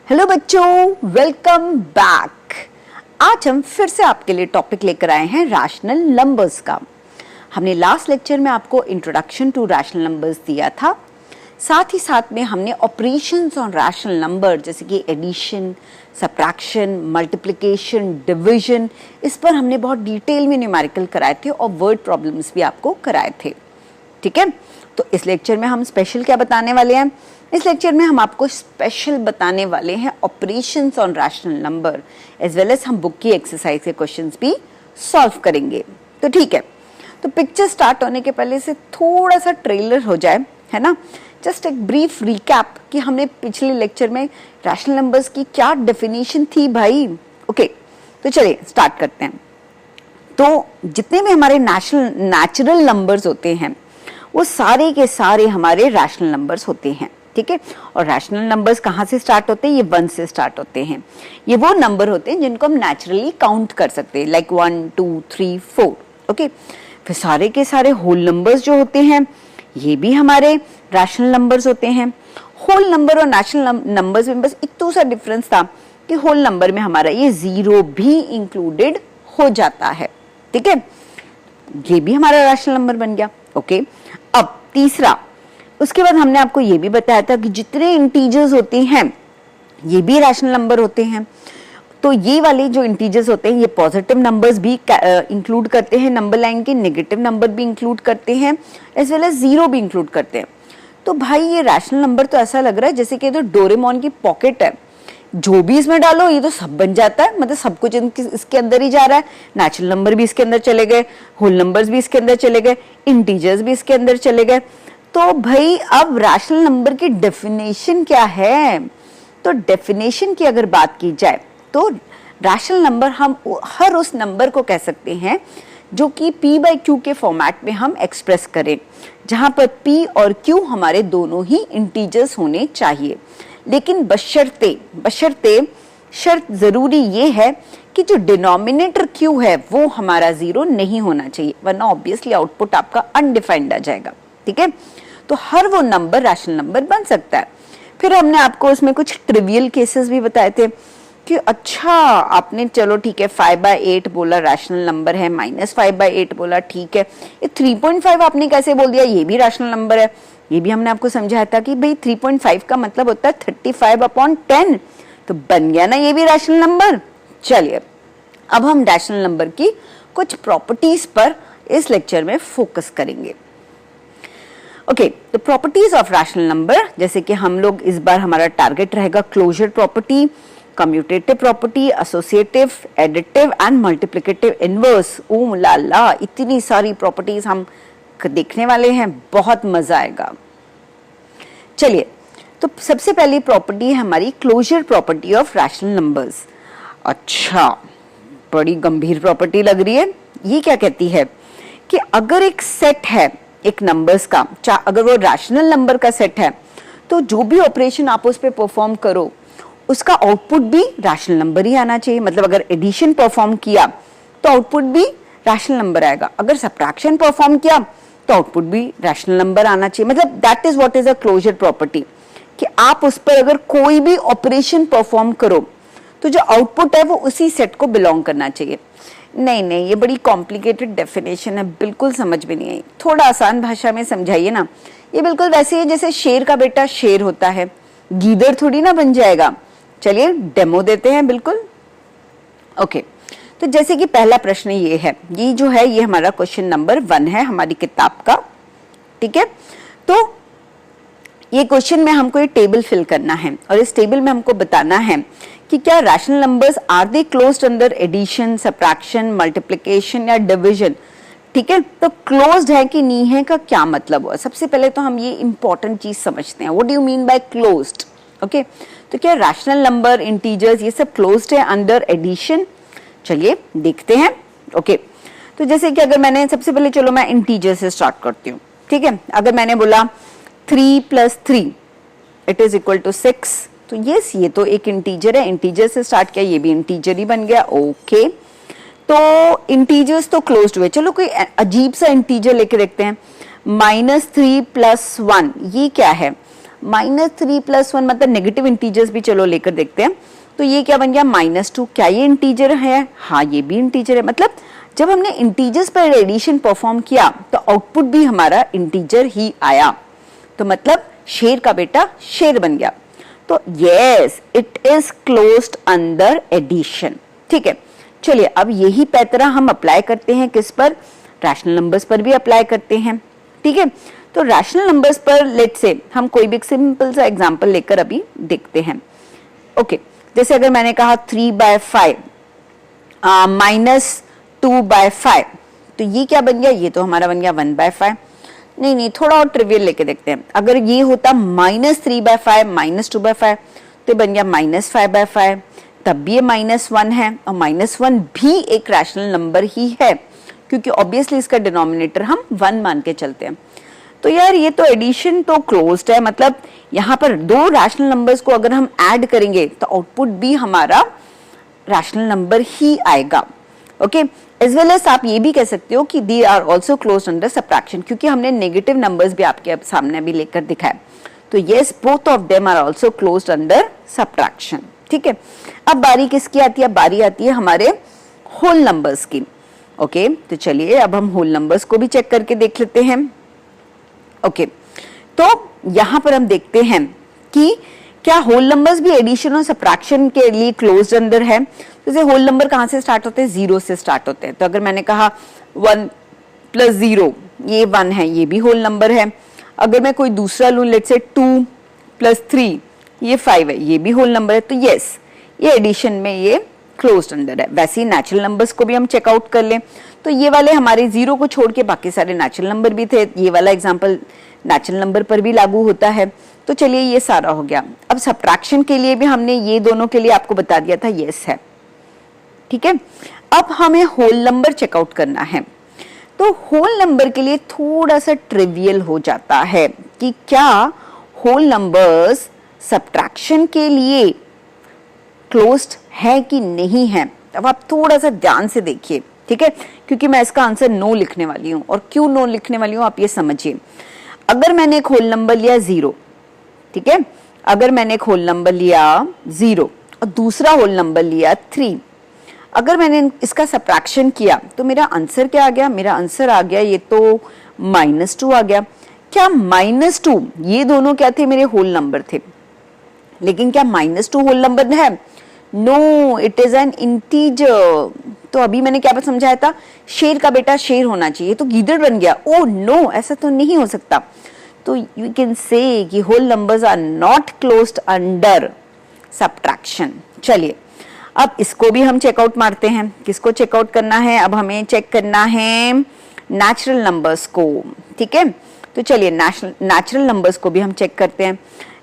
Hello बच्चों, welcome back. आज हम फिर से आपके लिए टॉपिक लेकर आए हैं रैशनल नंबर्स का। हमने लास्ट लेक्चर में आपको इंट्रोडक्शन टू रैशनल नंबर्स दिया था। साथ ही साथ में हमने ऑपरेशंस ऑन रैशनल नंबर जैसे कि एडिशन, सब्ट्रैक्शन, मल्टीप्लिकेशन, डिवीजन, इस पर हमने बहुत डिटेल में न्यूमेरिकल कराए थे और वर्ड प्रॉब्लम्स भी आपको कराए थे। ठीक है, तो इस लेक्चर में हम स्पेशल क्या बताने वाले हैं? इस लेक्चर में हम आपको स्पेशल बताने वाले हैं operations on rational number, as well as हम बुक की एक्सरसाइज के क्वेश्चंस भी सॉल्व करेंगे। तो ठीक है, तो पिक्चर स्टार्ट होने के पहले से थोड़ा सा ट्रेलर हो जाए, है ना। जस्ट एक ब्रीफ रिकैप कि हमने पिछले लेक्चर में रैशनल नंबर्स की क्या डेफिनेशन थी भाई। ओके, तो चलिए स्टार्ट करते हैं। तो जितने भी हमारे नेचुरल नंबर्स होते हैं वो सारे के सारे हमारे रैशनल नंबर्स होते हैं। ठीक है, और रैशनल नंबर्स कहाँ से स्टार्ट होते हैं? ये 1 से स्टार्ट होते हैं। ये वो नंबर होते हैं जिनको हम नेचुरली काउंट कर सकते हैं, लाइक 1 2 3 4। ओके, फिर सारे के सारे होल नंबर्स जो होते हैं ये भी हमारे रैशनल नंबर्स होते हैं। होल नंबर और नेचुरल नंबर्स में बस इतना सा डिफरेंस था कि होल नंबर में हमारा ये 0 भी इंक्लूडेड हो जाता है। ठीक है, ये भी हमारा रैशनल नंबर बन गया। ओके, अब तीसरा, उसके बाद हमने आपको ये भी बताया था कि जितने इंटीजर्स होते हैं ये भी रैशनल नंबर होते हैं। तो ये वाले जो इंटीजर्स होते हैं ये पॉजिटिव नंबर्स भी इंक्लूड करते हैं नंबर लाइन के, नेगेटिव नंबर भी इंक्लूड करते हैं, एज वेल एज 0 भी इंक्लूड करते हैं। तो भाई ये रैशनल नंबर तो ऐसा लग रहा है जैसे कि तो डोरेमोन की पॉकेट है, जो भी इसमें डालो ये तो सब बन जाता है, मतलब सब कुछ इसके अंदर ही जा रहा है। नेचुरल नंबर भी इसके अंदर चले गए, होल नंबर्स भी इसके अंदर चले गए, इंटीजर्स भी इसके अंदर चले गए। तो भाई अब रैशनल नंबर की डेफिनेशन क्या है? तो डेफिनेशन की अगर बात की जाए तो रैशनल नंबर हम हर उस नंबर को कह सकते हैं जो कि p/q के फॉर्मेट में हम एक्सप्रेस करें, जहां पर p और q हमारे दोनों ही इंटीजर्स होने चाहिए। लेकिन बशर्ते शर्त जरूरी ये है कि जो डिनोमिनेटर q है वो हमारा 0 नहीं होना चाहिए, वरना ऑब्वियसली आउटपुट आपका अनडिफाइंड आ जाएगा। ठीक है, तो हर वो नंबर रैशनल नंबर बन सकता है। फिर हमने आपको उसमें कुछ ट्रिवियल केसेस भी बताए थे कि अच्छा आपने चलो ठीक है 5/8 बोला रैशनल नंबर है, -5/8 बोला ठीक है, ये 3.5 आपने कैसे बोल दिया ये भी रैशनल नंबर है। ये भी हमने आपको समझाया था कि भाई 3.5 का मतलब होता है 35/10, तो बन गया ना ये भी रैशनल नंबर। चलिए अब हम रैशनल नंबर की कुछ प्रॉपर्टीज पर इस लेक्चर में फोकस करेंगे। ओके, तो प्रॉपर्टीज ऑफ रैशनल नंबर, जैसे कि हम लोग इस बार हमारा टारगेट रहेगा closure property, commutative property, associative, additive and multiplicative inverse. Oh la la, इतनी सारी प्रॉपर्टीज हम देखने वाले हैं, बहुत मजा आएगा। चलिए, तो सबसे पहली प्रॉपर्टी है हमारी closure property of rational numbers. अच्छा, बड़ी गंभीर प्रॉपर्टी लग रही है। ये क्या कहती है कि अगर एक सेट है एक नंबर्स का, अगर वो रैशनल नंबर का सेट है, तो जो भी ऑपरेशन आप उस पे परफॉर्म करो उसका आउटपुट भी रैशनल नंबर ही आना चाहिए। मतलब अगर एडिशन परफॉर्म किया तो आउटपुट भी रैशनल नंबर आएगा, अगर सब्ट्रैक्शन परफॉर्म किया तो आउटपुट भी रैशनल नंबर आना चाहिए। मतलब that is what is a closure property, कि आप उस पर अगर कोई भी ऑपरेशन परफॉर्म करो तो जो आउटपुट है वो उसी सेट को बिलोंग करना चाहिए। नहीं, ये बड़ी कॉम्प्लिकेटेड डेफिनेशन है, बिल्कुल समझ में नहीं आई, थोड़ा आसान भाषा में समझाइए ना। ये बिल्कुल वैसे ही जैसे शेर का बेटा शेर होता है, गीदड़ थोड़ी ना बन जाएगा। चलिए डेमो देते हैं बिल्कुल। ओके, तो जैसे कि पहला प्रश्न ये है, ये जो है ये हमारा क्वेश्चन नंबर 1 है हमारी किताब का। ठीक है, तो ये क्वेश्चन में हमको ये टेबल फिल करना है और इस टेबल में हमको बताना है कि क्या rational numbers are they closed under addition, subtraction, multiplication या डिवीजन। ठीक है, तो क्लोज्ड है कि नहीं है का क्या मतलब हुआ। सबसे पहले तो हम ये इंपॉर्टेंट चीज समझते हैं, what do you mean by closed. Okay, तो क्या रैशनल नंबर, इंटीजर्स ये सब क्लोज्ड है अंडर एडिशन? चलिए देखते हैं। ओके, तो जैसे कि अगर मैंने सबसे पहले, चलो मैं इंटीजर से स्टार्ट करती हूँ। ठीक है, अगर मैंने बोला 3 + 3 इट इज इक्वल टू 6, तो यस ये तो एक इंटीजर है, इंटीजर से स्टार्ट किया, ये भी इंटीजर ही बन गया। ओके, तो इंटीजर्स तो क्लोज्ड हुए। चलो कोई अजीब सा इंटीजर लेके देखते हैं, -3 + 1, ये क्या है? -3 + 1 मतलब नेगेटिव इंटीजर्स भी चलो लेकर देखते हैं। तो ये क्या बन गया -2, क्या ये इंटीजर है? हाँ ये भी इंटीजर है। मतलब जब हमने इंटीजर्स पर एडिशन परफॉर्म किया तो आउटपुट भी हमारा इंटीजर ही आया, तो मतलब शेर का बेटा शेर बन गया। तो yes it is closed under addition. ठीक है, चलिए अब यही पैतरा हम अप्लाई करते हैं किस पर? रैशनल नंबर्स पर भी अप्लाई करते हैं। ठीक है, तो रैशनल नंबर्स पर लेट्स से हम कोई भी सिंपल सा एग्जांपल लेकर अभी देखते हैं। ओके, जैसे अगर मैंने कहा 3/5 -2/5, तो ये क्या बन गया? ये तो हमारा बन गया 1/5। नहीं, थोड़ा और ट्रिवियल लेके देखते हैं। अगर ये होता -3/5 -2/5 तो बन गया -5/5, तब भी ये -1 है, और -1 भी एक रैशनल नंबर ही है क्योंकि ऑब्वियसली इसका डिनोमिनेटर हम 1 मान के चलते हैं। तो यार ये तो एडिशन तो क्लोज्ड है, मतलब यहाँ पर दो रैशनल नंबर्स को अगर हम ऐड करेंगे तो आउटपुट भी हमारा रैशनल नंबर ही आएगा। ओके, एज वेल एज आप ये भी कह सकते हो कि they are also closed under subtraction, क्योंकि हमने नेगेटिव नंबर्स भी आपके सामने भी लेकर दिखाए। तो yes both of them are also closed under subtraction. ठीक है, अब बारी किसकी आती है? बारी आती है हमारे होल नंबर्स की। ओके, तो चलिए अब हम होल नंबर्स को भी चेक करके देख लेते हैं। ओके, तो यहां पर हम देखते हैं कि क्या होल नंबर्स भी एडिशन और सबट्रैक्शन के लिए क्लोज्ड अंडर है। जैसे होल नंबर कहां से स्टार्ट होते हैं? 0 से स्टार्ट होते हैं। तो अगर मैंने कहा 1 + 0 ये 1 है, ये भी होल नंबर है। अगर मैं कोई दूसरा लूं, लेट्स से 2 + 3 ये 5 है, ये भी होल नंबर है। तो यस ये एडिशन में ये क्लोज्ड अंडर है। वैसे ही नेचुरल नंबर्स को भी हम चेकआउट कर लें तो ये वाले हमारे 0 को छोड़ के बाकी सारे नेचुरल नंबर भी थे। ये वाला एग्जांपल नेचुरल नंबर पर भी लागू होता है। तो चलिए ये सारा हो गया। अब सबट्रैक्शन के लिए भी हमने ये दोनों के लिए आपको बता दिया था यस है। ठीक है, अब हमें होल नंबर चेकआउट करना है। तो होल नंबर के लिए थोड़ा सा ट्रिवियल हो जाता है कि क्या होल नंबर्स सबट्रैक्शन के लिए क्लोज्ड है कि नहीं है। अब आप थोड़ा सा ध्यान से देखिए, ठीक है, क्योंकि मैं इसका आंसर नो लिखने वाली हूं। और क्यों नो लिखने वाली हूं आप ये समझिए। अगर मैंने एक होल नंबर लिया 0, ठीक है, अगर मैंने एक होल नंबर लिया 0 और दूसरा होल नंबर लिया 3, अगर मैंने इसका सबट्रैक्शन किया तो मेरा आंसर क्या आ गया? मेरा आंसर आ गया ये तो -2 आ गया। क्या -2 ये दोनों क्या थे? मेरे होल नंबर थे। लेकिन क्या -2 होल नंबर है? No, it is an integer. तो अभी मैंने क्या समझाया था? शेर का बेटा शेर होना चाहिए, तो गीदड़ बन गया। ओ नो, ऐसा तो नहीं हो सकता। तो यू कैन से कि whole numbers are not closed under subtraction. चलिए अब इसको भी हम चेकआउट मारते हैं। किसको चेकआउट करना है? अब हमें चेक करना है नेचुरल नंबर्स को। ठीक है, तो चलिए नेचुरल नंबर्स को भी हम चेक करते हैं।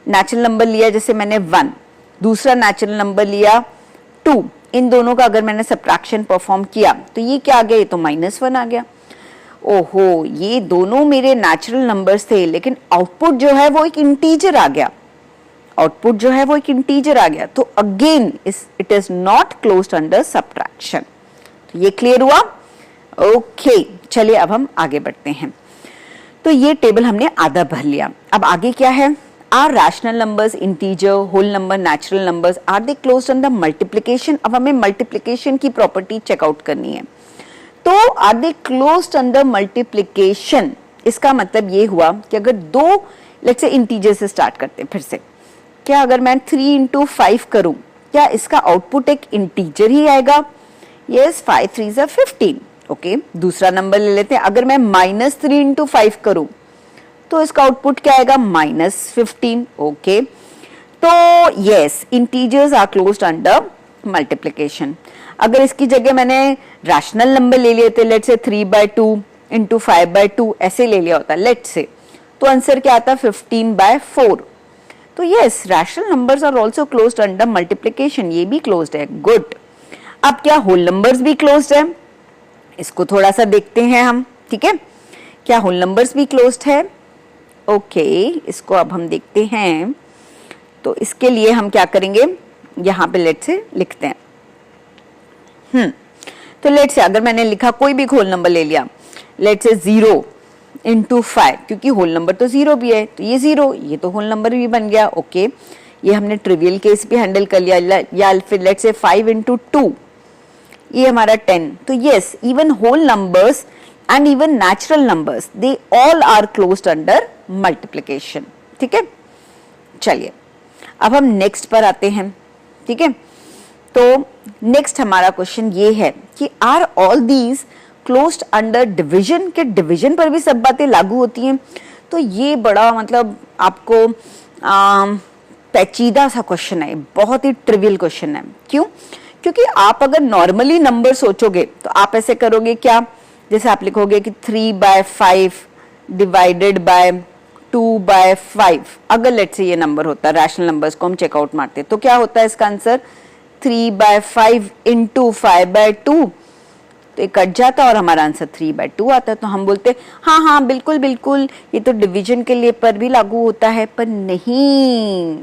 नेचुरल नंबर लिया जैसे मैंने 1, दूसरा नेचुरल नंबर लिया 2, इन दोनों का अगर मैंने सबट्रैक्शन परफॉर्म किया तो ये क्या आ गया? ये तो -1 आ गया। ओहो, ये दोनों मेरे नेचुरल नंबर्स थे, लेकिन आउटपुट जो है वो एक इंटीजर आ गया। आउटपुट जो है वो एक इंटीजर आ गया। तो again it is not closed under subtraction. तो ये क्लियर हुआ? ओके, चलिए अब हम आगे बढ़ते हैं। तो ये टेबल हमने आधा भर लिया। अब आगे क्या है? Are rational numbers, integer, whole number, natural numbers, are they closed under multiplication? अब हमें मल्टीप्लिकेशन की प्रॉपर्टी चेकआउट करनी है। तो are they closed under multiplication? इसका मतलब ये हुआ कि अगर दो लेट्स से इंटीजर से स्टार्ट करते हैं फिर से, क्या अगर मैं 3 × 5 करूं, क्या इसका आउटपुट एक इंटीजर ही आएगा? यस, 5 × 3 = 15। ओके, दूसरा नंबर ले लेते हैं। अगर मैं -3 × 5 करूं तो इसका आउटपुट क्या आएगा? -15। ओके, तो yes integers are closed under multiplication. अगर इसकी जगह मैंने रैशनल नंबर ले लिए थे, लेट्स से 3/2 × 5/2 ऐसे ले लिया होता लेट्स से, तो आंसर क्या आता? 15/4। तो yes rational numbers are also closed under multiplication. ये भी क्लोज्ड है। गुड। अब क्या होल नंबर्स भी क्लोज्ड है? इसको थोड़ा सा देखते हैं हम। ठीक है, क्या होल नंबर्स भी क्लोज्ड है? ओके, इसको अब हम देखते हैं। तो इसके लिए हम क्या करेंगे? यहां पे लेट्स से लिखते हैं। तो लेट्स से अगर मैंने लिखा कोई भी होल नंबर ले लिया, लेट्स से 0, इंटू 5, क्योंकि होल नंबर तो 0 भी है, तो ये 0, ये तो होल नंबर भी बन गया। ओके, ये हमने ट्रिवियल केस भी हैंडल कर लिया। या फिर लेट्स से 5 इंटू 2, ये हमारा 10। तो yes, even whole numbers and even natural numbers, they all are closed under multiplication. ठीक है, चलिए अब हम नेक्स्ट पर आते हैं। ठीक है, तो नेक्स्ट हमारा क्वेश्चन ये है कि are all these closed under division, के डिवीजन पर भी सब बातें लागू होती हैं? तो ये बड़ा मतलब आपको पेचीदा सा क्वेश्चन है, बहुत ही ट्रिवियल क्वेश्चन है। क्यों? क्योंकि आप अगर नॉर्मली नंबर सोचोगे तो आप ऐसे करोगे क्या, जैसे आप लिखोगे कि 3/5 डिवाइडेड बाय 2/5। अगर लेट्स से ये नंबर होता है, रैशनल नंबर्स को हम चेकआउट मारते तो क्या होता है इसका आंसर? 3/5 इंटू 5/2, तो ये कट जाता और हमारा आंसर 3/2 आता। तो हम बोलते हाँ हाँ बिल्कुल बिल्कुल, ये तो डिवीजन के लिए पर भी लागू होता है। पर नहीं,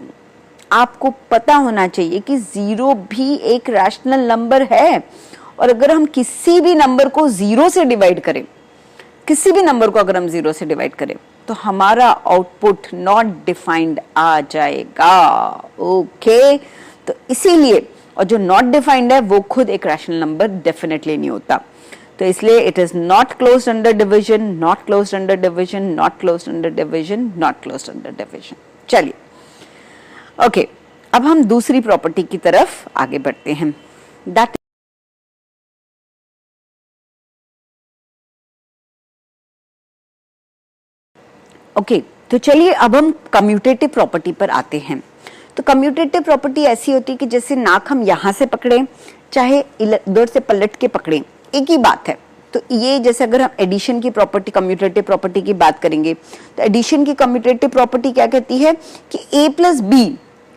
आपको पता होना चाहिए कि 0 भी एक रैशनल नंबर है, और अगर हम किसी भी नंबर को 0 से डिवाइड करें, किसी भी नंबर को अगर हम 0 से डिवाइड करें, तो हमारा आउटपुट नॉट डिफाइंड आ जाएगा। ओके, तो इसीलिए, और जो नॉट डिफाइंड है वो खुद एक रैशनल नंबर डेफिनेटली नहीं होता। तो इसलिए it is not closed under division, not closed under division, not closed under division, not closed under division. चलिए ओके, अब हम दूसरी प्रॉपर्टी की तरफ आगे बढ़ते हैं। दैट ओके, तो चलिए अब हम कम्यूटेटिव प्रॉपर्टी पर आते हैं। तो कम्यूटेटिव प्रॉपर्टी ऐसी होती है कि जैसे नाक हम यहां से पकड़े चाहे इधर से पलट के पकड़े, एक ही बात है। तो ये जैसे अगर हम एडिशन की प्रॉपर्टी, कम्यूटेटिव प्रॉपर्टी की बात करेंगे, तो एडिशन की कम्यूटेटिव प्रॉपर्टी क्या कहती है कि a plus B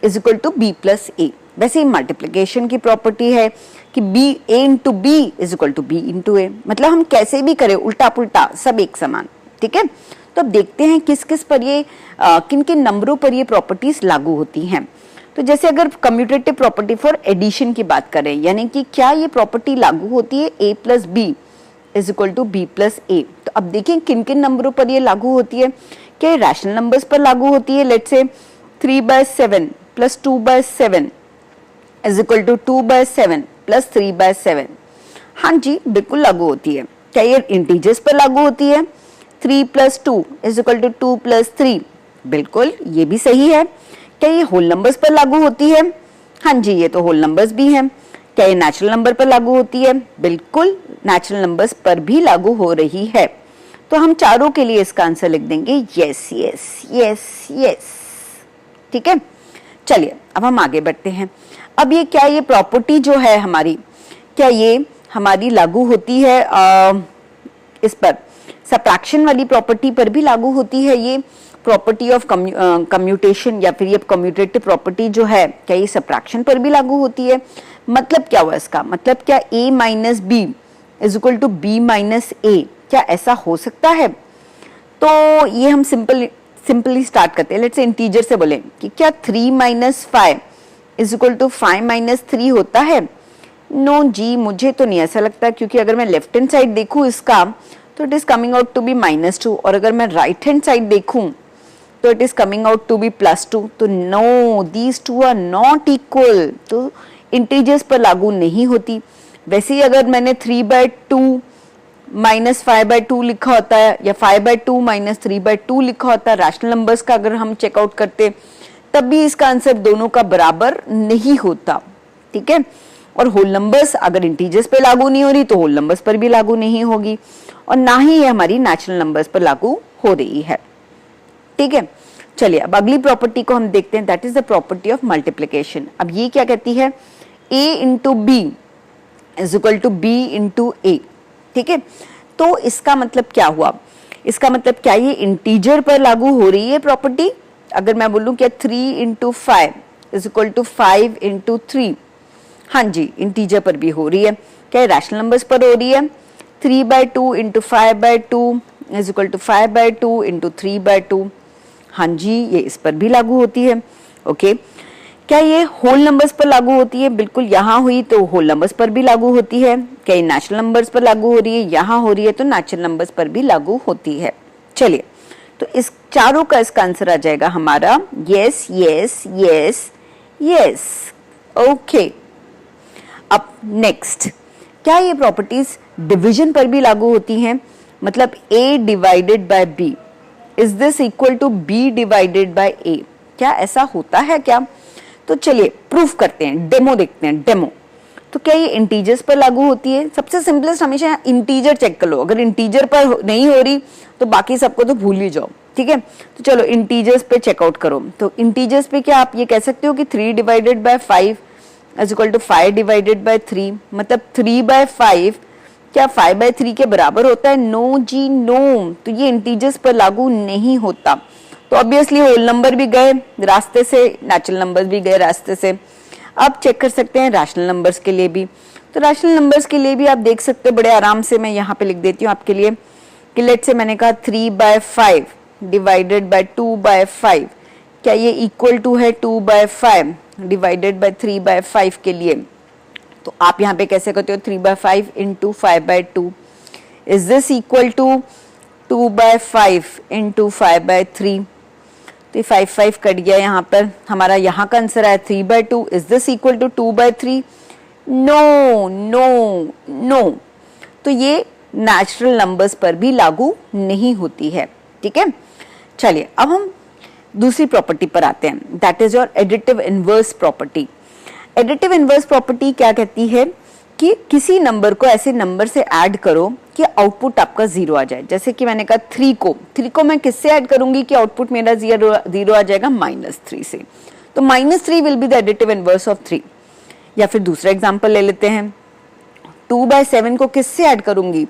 is equal to B plus A. वैसे ही मल्टीप्लीकेशन की प्रॉपर्टी है कि b a into B is equal to B into A. मतलब हम कैसे भी करें, उल्टा पुल्टा सब एक समान। ठीक है, तो अब देखते हैं किस किस पर ये किन किन नंबरों पर ये प्रॉपर्टीज लागू होती हैं। तो जैसे अगर कम्यूटेटिव प्रॉपर्टी फॉर एडिशन की बात करें, यानी कि क्या ये प्रॉपर्टी लागू होती है a plus B is equal to B plus A. तो अब देखिए किन किन नंबरों पर ये लागू होती है। क्या ये रैशनल नंबर्स पर लागू होती है? Let's say 3/7 plus 2/7 is equal to 2/7 plus 3/7। हाँ जी, बिल्कुल लागू होती है। क्या ये इंटीजर्स पर लागू होती है? 3 plus 2 is equal to 2 plus 3, बिल्कुल ये भी सही है। क्या ये होल नंबर्स पर लागू होती है? हाँ जी, ये तो होल नंबर्स भी हैं। क्या ये नेचुरल नंबर पर लागू होती है? बिल्कुल नेचुरल नंबर्स पर भी लागू हो रही है। तो हम चारों के लिए इसका आंसर लिख देंगे यस यस यस यस। ठीक है, चलिए अब हम आगे बढ़ते हैं। अब ये क्या, ये प्रॉपर्टी जो है हमारी, क्या ये हमारी लागू होती है इस पर, सबट्रैक्शन वाली प्रॉपर्टी पर भी लागू होती है ये प्रॉपर्टी ऑफ कम्यूटेशन, या फिर ये कम्यूटेटिव प्रॉपर्टी जो है, क्या ये सबट्रैक्शन पर भी लागू होती है? मतलब क्या हुआ इसका, मतलब क्या a minus B is equal to B minus A, क्या ऐसा हो सकता है? तो ये हम सिंपली स्टार्ट करते हैं। लेट्स से इंटीजर से बोले कि क्या 3 minus 5 is equal to 5 minus 3 होता है? नो जी, मुझे तो नहीं ऐसा लगता, क्योंकि अगर मैं लेफ्ट हैंड साइड देखूं इसका तो it is coming out to be -2, और अगर मैं राइट हैंड साइड देखूं तो it is coming out to be +2। तो no, these two are not equal, तो इंटीजर्स पर लागू नहीं होती। वैसे ही अगर मैंने 3/2 माइनस 5/2 लिखा होता है, या 5/2 माइनस 3/2 लिखा होता है, रैशनल नंबर्स का अगर हम चेकआउट करते, तब भी इसका आंसर दोनों का बराबर नहीं होता। ठीक है, और होल नंबर्स अगर इंटीजर्स पे लागू नहीं हो रही तो होल नंबर्स पर भी लागू नहीं होगी, और ना ही ये हमारी नेचुरल नंबर्स पर लागू हो रही है। ठीक है, चलिए अब अगली प्रॉपर्टी को हम देखते हैं, that is the property of multiplication. अब ये क्या कहती है, a into B is equal to B into A. ठीक है, तो इसका मतलब क्या हुआ, इसका मतलब क्या ये इंटीजर पर लागू हो रही है प्रॉपर्टी? अगर मैं बोलूं क्या 3 into 5 is equal to 5 into 3, हाँ जी, इंटीजर पर भी हो रही है। क्या रैशनल नंबर्स पर हो रही है? 3/2 into 5/2 is equal to 5/2 into 3/2, हाँ जी, ये इस पर भी लागू होती है। ओके, क्या ये होल नंबर्स पर लागू होती है? बिल्कुल, यहाँ हुई तो होल नंबर्स पर भी लागू होती है। क्या ये नेचुरल नंबर्स पर लागू हो रही है? यहाँ हो रही है तो नेचुरल नंबर्स पर भी लागू होती है। चलिए, तो इस चारों का इसका आंसर आ जाएगा हमारा yes yes yes yes. Okay, अब नेक्स्ट, क्या ये प्रॉपर्टीज डिवीजन पर भी लागू होती हैं? मतलब a divided by b, is this equal to b divided by a? क्या ऐसा होता है क्या? तो चलिए प्रूफ करते हैं, डेमो देखते हैं, डेमो। तो क्या ये इंटीजर्स पर लागू होती है? सबसे सिंपलेस्ट हमेशा इंटीजर चेक कर लो, अगर इंटीजर पर नहीं हो रही तो बाकी सबको तो भूल ही जाओ, ठीक है। तो चलो इंटीजर्स पे चेकआउट करो। तो इंटीजर्स पे क्या आप ये कह सकते हो कि 3 divided by 5 is equal to 5 divided by 3, मतलब 3 बाय 5 क्या 5 बाय 3 के बराबर होता है? नो जी नो, तो ये इंटीजर्स पर लागू नहीं होता। तो ऑब्वियसली होल नंबर भी गए रास्ते से, नेचुरल नंबर्स भी गए रास्ते से। अब चेक कर सकते हैं रैशनल नंबर्स के लिए भी। तो रैशनल नंबर्स के लिए भी आप देख सकते हैं बड़े आराम से, मैं यहाँ पे लिख देती हूँ आपके लिए कि लेट से मैंने कहा 3 बाय 5 डिवाइडेड बाय 2 बाय 5, क्या ये इक्वल टू है 2 बाय 5 डिवाइडेड बाय 3 बाय 5 के लिए? तो आप यहाँ पे कैसे करते हो 3 by 5 into 5 by 2, is this equal to 2 by 5 into 5 by 3? तो 5 5 कट गया यहाँ पर, हमारा यहाँ का आंसर आया 3 by 2, is this equal to 2 by 3? No no no, तो ये नेचुरल नंबर्स पर भी लागू नहीं होती है, ठीक है। चलिए अब हम दूसरी प्रॉपर्टी पर आते हैं, that is your additive inverse property. Additive inverse property क्या कहती है कि किसी नंबर को ऐसे नंबर से ऐड करो कि आउटपुट आपका 0 आ जाए। जैसे कि मैंने कहा 3 को मैं किससे ऐड करूंगी कि आउटपुट मेरा 0 आ जाएगा? -3 से। तो -3 will be the additive inverse of 3। या फिर दूसरा एग्जांपल ले लेते हैं, 2 बाय 7 को किससे ऐड करूंगी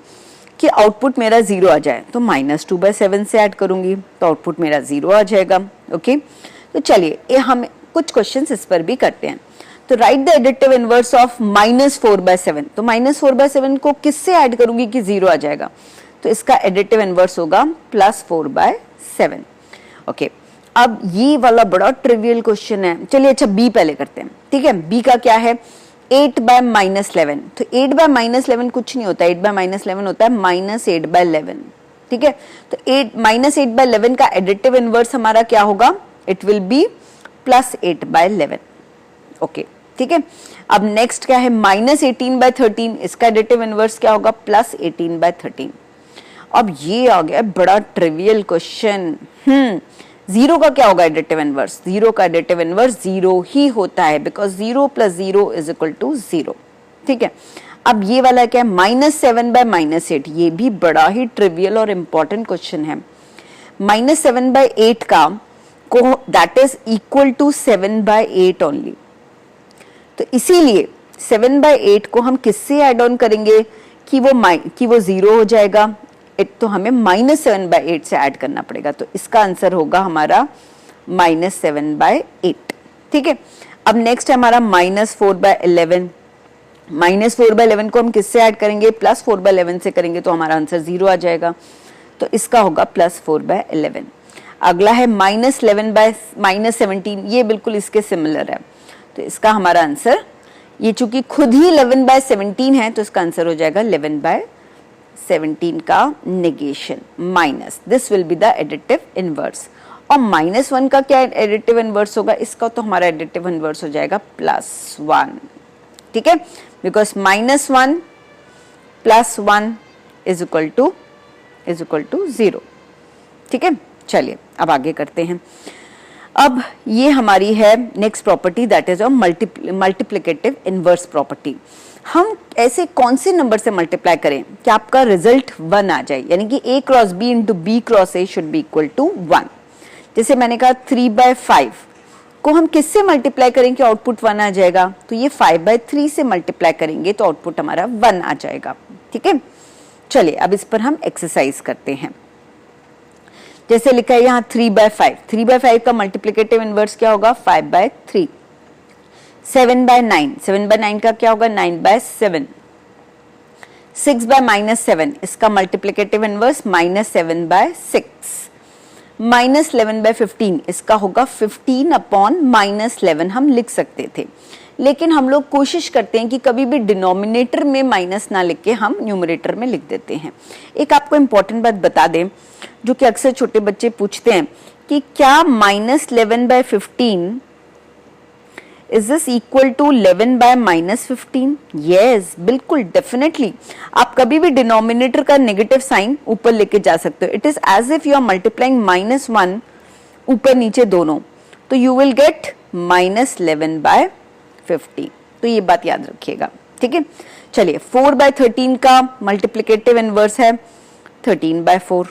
कि आउटपुट मेरा 0 आ जाए? तो -2 बाय 7 से ऐड करूंगी तो आउटपुट मेरा 0 आ जाएगा। ओके, तो चलिए हम कुछ क्वेश्चंस इस पर भी करते हैं। तो right the additive inverse of -4 by 7। तो -4 बाय 7 को किससे ऐड करूंगी कि 0 आ जाएगा? तो इसका एडिटिव इनवर्स होगा +4 बाय 7। ओके, अब ये वाला बड़ा ट्रिवियल क्वेश्चन है। चलिए अच्छा बी पहले करते हैं, ठीक है। बी का क्या है? 8 बाय -11। तो 8 बाय -11 कुछ नहीं होता, 8 बाय -11 होता है -8 बाय 11, ठीक है। तो 8 बाय 11 का एडिटिव इनवर्स हमारा क्या होगा? It will be +8 by 11। Okay, ठीक है। अब नेक्स्ट क्या है? -18 बाय 13, इसका एडिटिव इनवर्स क्या होगा? +18 बाय 13। अब ये आ गया बड़ा ट्रिवियल क्वेश्चन। 0 का क्या होगा एडिटिव इनवर्स? 0 का एडिटिव इनवर्स 0 ही होता है, बिकॉज 0 + 0 इज इक्वल टू 0, ठीक है। अब ये वाला क्या है? -7 बाय -8, ये भी बड़ा ही ट्रिवियल और इंपॉर्टेंट क्वेश्चन है। -7 बाय 8 का को that is equal to 7 by 8 only. तो इसीलिए 7 बाय 8 को हम किससे ऐड ऑन करेंगे कि वो 0 हो जाएगा? तो हमें -7 बाय 8 से ऐड करना पड़ेगा। तो इसका आंसर होगा हमारा -7 बाय 8, ठीक है। अब नेक्स्ट है हमारा -4 बाय 11। -4 बाय 11 को हम किससे ऐड करेंगे? +4 बाय 11 से करेंगे तो हमारा आंसर 0 आ जाएगा। तो इसका होगा +4 बाय 11। अगला है -11 बाय -17, ये बिल्कुल इसके सिमिलर है। तो इसका हमारा आंसर, ये चूंकि खुद ही 11 बाय 17 है, तो इसका आंसर हो जाएगा 11 बाय 17 का negation minus, this will be the additive inverse. और -1 का क्या एडिटिव इनवर्स होगा? इसका तो हमारा एडिटिव इनवर्स हो जाएगा +1, ठीक है, बिकॉज -1 + 1 इज इक्वल टू 0, ठीक है। चलिए अब आगे करते हैं। अब ये हमारी है next property, that is multiplicative inverse property. हम ऐसे कौन से नंबर से मल्टीप्लाई करें कि आपका रिजल्ट 1 आ जाए, यानी कि a cross b into b cross a should be equal to 1। जैसे मैंने कहा 3 बाय 5 को हम किससे मल्टीप्लाई करें कि आउटपुट 1 आ जाएगा? तो ये 5 बाय 3 से मल्टीप्लाई करेंगे तो आउटपुट हमारा 1 आ जाएगा, ठीक है। चलिए अब इस पर हम एक्सरसाइज करते हैं। जैसे लिखा है यहाँ 3 बाय 5, 3 बाय 5 का मल्टीप्लिकेटिव इनवर्स क्या होगा? 5 बाय 3। 7 बाय 9, 7 बाय 9 का क्या होगा? 9 बाय 7। 6 बाय -7, इसका मल्टीप्लिकेटिव इनवर्स -7 बाय 6। -11 बाय 15, इसका होगा 15 अपॉन -11 हम लिख सकते थे, लेकिन हम लोग कोशिश करते हैं कि कभी भी डिनोमिनेटर में माइनस ना लिख के हम न्यूमरेटर में लिख देते हैं। एक आपको इंपॉर्टेंट बात बता दें जो कि अक्सर छोटे बच्चे पूछते हैं कि क्या -11/15 is this equal to 11/-15? Yes, बिल्कुल, डेफिनेटली। आप कभी भी डिनोमिनेटर का नेगेटिव साइन ऊपर लेके जा सकते हो। It is as if you are multiplying -1 ऊपर नीचे दोनों, तो यू विल गेट -11/15। तो ये बात याद रखिएगा, ठीक है। चलिए, 4/13 का मल्टीप्लिकेटिव इनवर्स है 13/4,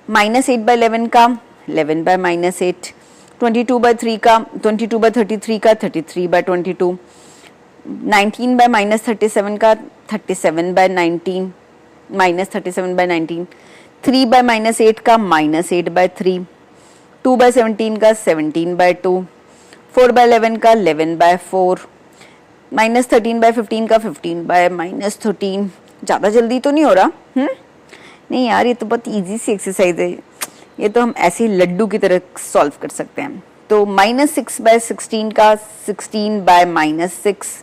-8/11 का 11/-8, 22/33 का 33/22, 19/-37 का 37/19, -37/19, 3/-8 का -8/3, 2/17 का 17/2, 4/11 का 11/4, -13/15 का 15/-13। ज्यादा जल्दी तो नहीं हो रहा? नहीं यार, ये तो बहुत इजी सी एक्सरसाइज है, ये तो हम ऐसे ही लड्डू की तरह सॉल्व कर सकते हैं। तो -6/16 का 16/-6,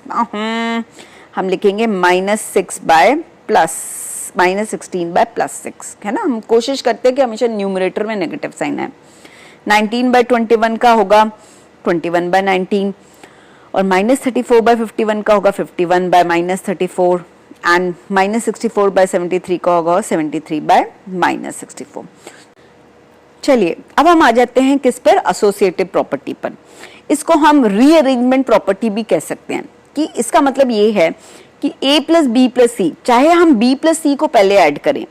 हम लिखेंगे -16/+6, है ना। हम कोशिश करते हैं कि हमेशा न्यूमरेटर में नेगेटिव साइन है। 19/21 का होगा 21/19, और -34/51 का होगा 51/-34, एंड -64/73 का होगा 73/-64। चलिए, अब हम आ जाते हैं किस पर? एसोसिएटिव प्रॉपर्टी पर। इसको हम रीअरेंजमेंट प्रॉपर्टी भी कह सकते हैं, कि इसका मतलब ये है कि a + b + c, चाहे हम b + c को पहले ऐड करें,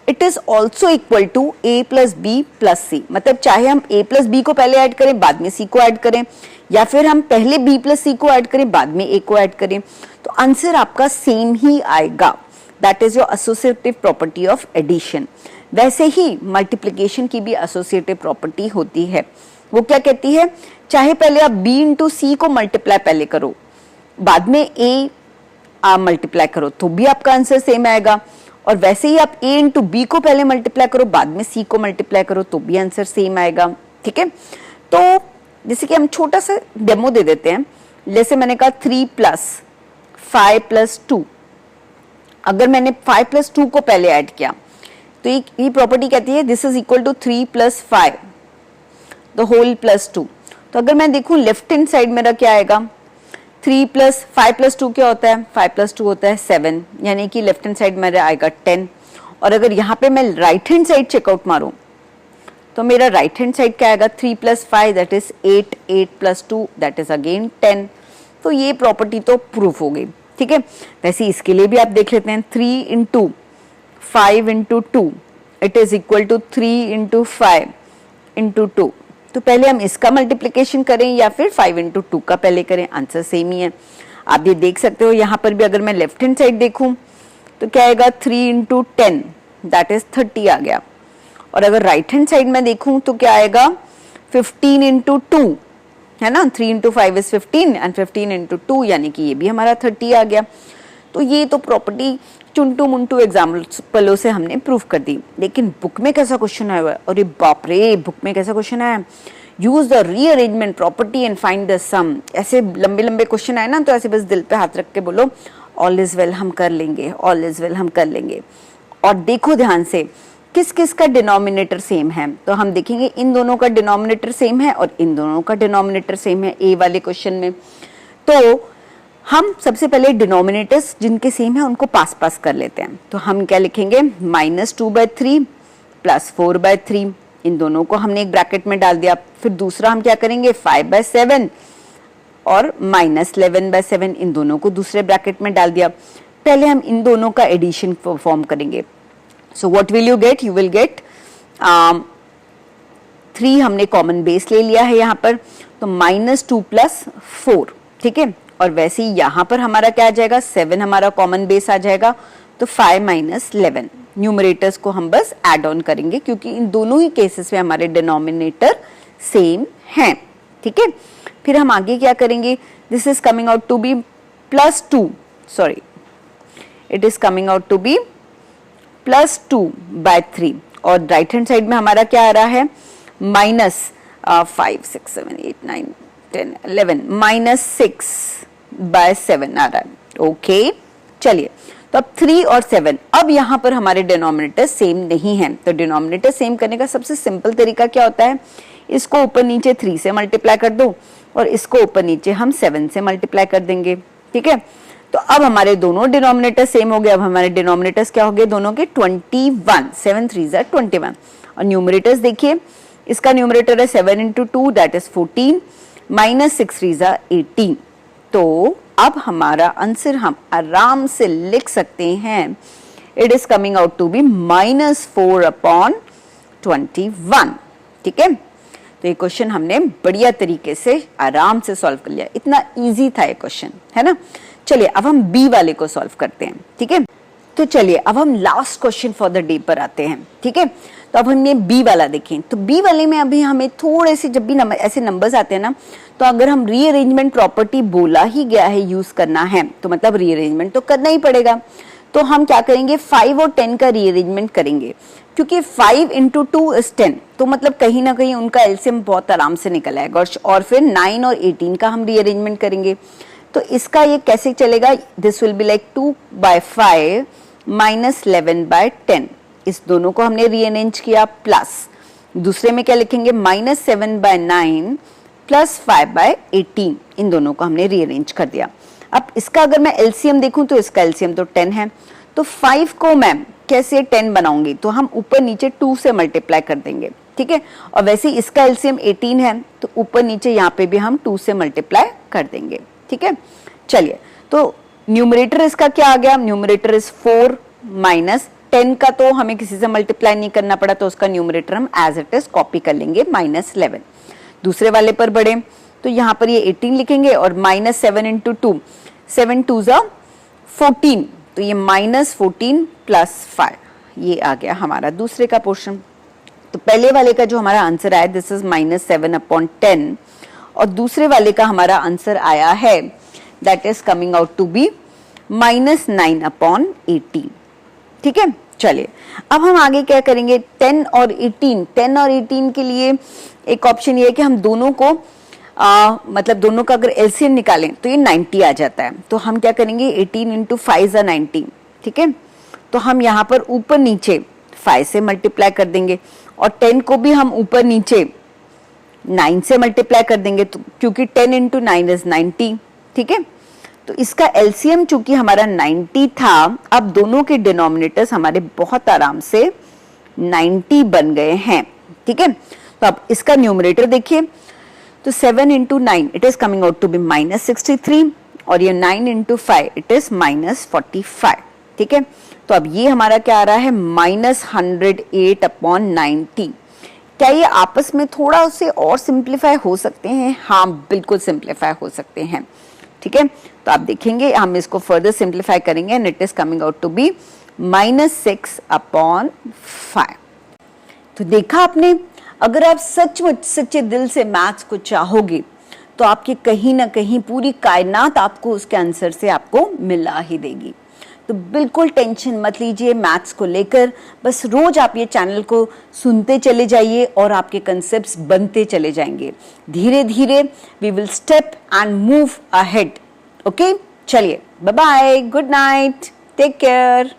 it is also equal to a + b + c। मतलब चाहे हम a + b को पहले ऐड करें, बाद में c को ऐड करें, या फिर हम पहले b + c को ऐड करें, बाद में a को ऐड करें, तो आंसर आपका सेम ही आएगा। That is your associative property of addition. वैसे ही मल्टीप्लिकेशन की भी एसोसिएटिव प्रॉपर्टी होती है। वो क्या कहती है? चाहे पहले आप b × c को मल्टीप्लाई पहले करो, बाद में a मल्टीप्लाई करो, तो भी आपका आंसर सेम आएगा। और वैसे ही आप a × b को पहले मल्टीप्लाई करो, बाद में c को मल्टीप्लाई करो, तो भी आंसर सेम आएगा, ठीक है। तो जैसे कि हम छोटा सा डेमो दे देते हैं। जैसे मैंने कहा 3 + 5 + 2, अगर मैंने 5 + 2 को पहले ऐड किया, तो ये प्रॉपर्टी कहती है this is equal to 3 + 5 the whole +2। तो अगर मैं देखूं लेफ्ट हैंड साइड मेरा क्या आएगा? 3 + 5 + 2 क्या होता है? 5 + 2 होता है 7, यानी कि लेफ्ट हैंड साइड मेरा आएगा 10। और अगर यहाँ पे मैं राइट हैंड साइड चेकआउट मारूं, तो मेरा राइट हैंड साइड क्या आएगा? 3 + 5 that is 8, 8 + 2 that is again 10। तो ये प्रॉपर्टी तो प्रूफ हो गई, ठीक है। वैसे इसके लिए भी आप देख लेते हैं, 3 × 5 × 2 इट इज इक्वल टू 3 × 5 × 2। तो पहले हम इसका मल्टीप्लिकेशन करें या फिर 5 × 2 का पहले करें, आंसर सेम ही है। आप ये देख सकते हो, यहाँ पर भी अगर मैं लेफ्ट हैंड साइड देखूं तो क्या आएगा? 3 × 10 दैट इज 30 आ गया। और अगर राइट हैंड साइड में देखूं तो क्या आएगा? 15 × 2, है ना। 3 × 5 इज 15 एंड 15 × 2 यानी कि ये भी हमारा 30 आ गया। तो ये तो प्रॉपर्टी चुंटू मुंटू एग्जाम्पलों से हमने प्रूफ कर दी। लेकिन बुक में कैसा क्वेश्चन आया हुआ है? अरे बाप रे, बुक में कैसा क्वेश्चन आया? Use the rearrangement property and find the sum. ऐसे लंबे लंबे क्वेश्चन आए ना, तो ऐसे बस दिल पे हाथ रख के बोलो ऑल इज वेल, हम कर लेंगे, ऑल इज वेल, हम कर लेंगे। और देखो ध्यान से किस किस का डिनोमिनेटर सेम है। तो हम देखेंगे इन दोनों का डिनोमिनेटर सेम है और इन दोनों का डिनोमिनेटर सेम है ए वाले क्वेश्चन में। तो हम सबसे पहले डिनोमिनेटर्स जिनके सेम है उनको पास पास कर लेते हैं। तो हम क्या लिखेंगे? -2/3 + 4/3, इन दोनों को हमने एक ब्रैकेट में डाल दिया। फिर दूसरा हम क्या करेंगे? 5/7 और -11/7, इन दोनों को दूसरे ब्रैकेट में डाल दिया। पहले हम इन दोनों का एडिशन परफॉर्म करेंगे। So what will you get? You will get 3 हमने कॉमन बेस ले लिया है यहाँ पर, तो -2 + 4, ठीक है। और वैसे ही यहाँ पर हमारा क्या आ जाएगा? 7 हमारा कॉमन बेस आ जाएगा, तो 5 - 11। न्यूमरेटर्स को हम बस ऐड ऑन करेंगे क्योंकि इन दोनों ही केसेस में हमारे डिनोमिनेटर सेम हैं, ठीक है। फिर हम आगे क्या करेंगे? This is coming out to be +2, sorry, it is coming out to be +2/3। और राइट हैंड साइड में हमारा क्या आ रहा है? -5, 6, 7, 8, 9, 10 11 माइनस 6/7 आ रहा है। ओके चलिए, तो अब 3 और 7, अब यहाँ पर हमारे डिनोमिनेटर सेम नहीं है, तो डिनोमिनेटर सेम करने का सबसे सिंपल तरीका क्या होता है, इसको ऊपर नीचे 3 से मल्टीप्लाई कर दो और इसको ऊपर नीचे हम 7 से मल्टीप्लाई कर देंगे। ठीक है, तो अब हमारे दोनों डिनोमिनेटर सेम हो गए। अब हमारे डिनोमिनेटर्स क्या हो गए दोनों के 21, 7 3 21। और न्यूमरेटर्स देखिए, इसका न्यूमरेटर है 7 into 2 दैट इज 14 माइनस 6 3 18। तो अब हमारा आंसर हम आराम से लिख सकते हैं, it is coming out to be -4/21। ठीक है, तो ये क्वेश्चन हमने बढ़िया तरीके से आराम से सॉल्व कर लिया, इतना इजी था ये क्वेश्चन, है ना। चलिए अब हम बी वाले को सॉल्व करते हैं। ठीक है, तो चलिए अब हम last question for the day पर आते हैं। ठीक है, तो अब हमने बी वाला देखें, तो बी वाले में अभी हमें थोड़े से, जब भी ऐसे नंबर्स आते हैं ना, तो अगर हम रीअरेंजमेंट प्रॉपर्टी बोला ही गया है यूज करना है, तो मतलब रीअरेंजमेंट तो करना ही पड़ेगा। तो हम क्या करेंगे, 5 और 10 का रीअरेंजमेंट करेंगे, क्योंकि 5 into 2 is 10, तो मतलब कहीं ना कहीं उनका एलसीएम बहुत आराम से निकल आएगा। और फिर 9 और 18 का हम रीअरेंजमेंट करेंगे, तो इसका ये कैसे चलेगा, this will be like 2/5 minus 11/10। इस दोनों को हमने रीअरेंज किया, प्लस दूसरे में क्या लिखेंगे, -7/9 प्लस 5/18। इन दोनों को हमने रीअरेंज कर दिया। अब इसका अगर मैं एलसीएम देखूं तो इसका एलसीएम तो 10 है, तो 5 को मैं कैसे 10 बनाऊंगी, तो हम ऊपर नीचे 2 से मल्टीप्लाई कर देंगे। ठीक है, और वैसे इसका एलसीएम 18 है, तो ऊपर नीचे यहाँ पे भी हम 2 से मल्टीप्लाई कर देंगे। ठीक है, चलिए, तो न्यूमरेटर इसका क्या आ गया, न्यूमरेटर इज 4 माइनस 10 का तो हमें किसी से मल्टीप्लाई नहीं करना पड़ा, तो उसका न्यूमरेटर हम एज इट इज कॉपी कर लेंगे, -11। दूसरे वाले पर बढ़े तो यहाँ पर ये 18 लिखेंगे और -7 into 2, 7 2 14, तो ये -14 प्लस 5, ये आ गया हमारा दूसरे का पोर्शन। तो पहले वाले का जो हमारा आंसर आया, दिस इज -7/10, और दूसरे वाले का हमारा आंसर आया है, that is coming out to be -9/18। ठीक है, चलिए अब हम आगे क्या करेंगे, 10 और 18 के लिए एक ऑप्शन ये है कि हम दोनों को मतलब दोनों का अगर एलसीएम निकालें तो ये 90 आ जाता है। तो हम क्या करेंगे, 18 into 5 is 90। ठीक है, तो हम यहाँ पर ऊपर नीचे 5 से मल्टीप्लाई कर देंगे और 10 को भी हम ऊपर नीचे 9 से मल्टीप्लाई कर देंगे, तो क्योंकि 10 into 9 is 90। ठीक है, तो इसका एलसीएम चूंकि हमारा 90 था, अब दोनों के डिनोमिनेटर्स हमारे बहुत आराम से 90 बन गए हैं। ठीक है, तो अब इसका न्यूमरेटर देखिए, तो 7 into 9 it is coming out to be -63, और ये 9 into 5 इट इज -45। ठीक है, तो अब ये हमारा क्या आ रहा है, -108/90। क्या ये आपस में थोड़ा से और सिंप्लीफाई हो सकते हैं? हाँ, बिल्कुल सिंप्लीफाई हो सकते हैं। ठीक है, तो आप देखेंगे हम इसको फर्दर सिंप्लीफाई करेंगे and it is coming out to be -6/5। तो देखा आपने, अगर आप सचमुच सच्चे दिल से मैथ्स को चाहोगे तो आपके कहीं ना कहीं पूरी कायनात आपको उसके आंसर से आपको मिला ही देगी। तो बिल्कुल टेंशन मत लीजिए मैथ्स को लेकर, बस रोज आप ये चैनल को सुनते चले जाइए और आपके कंसेप्ट्स बनते चले जाएंगे। धीरे धीरे we will step and move ahead. Okay, चलिए, bye bye, good night, take care.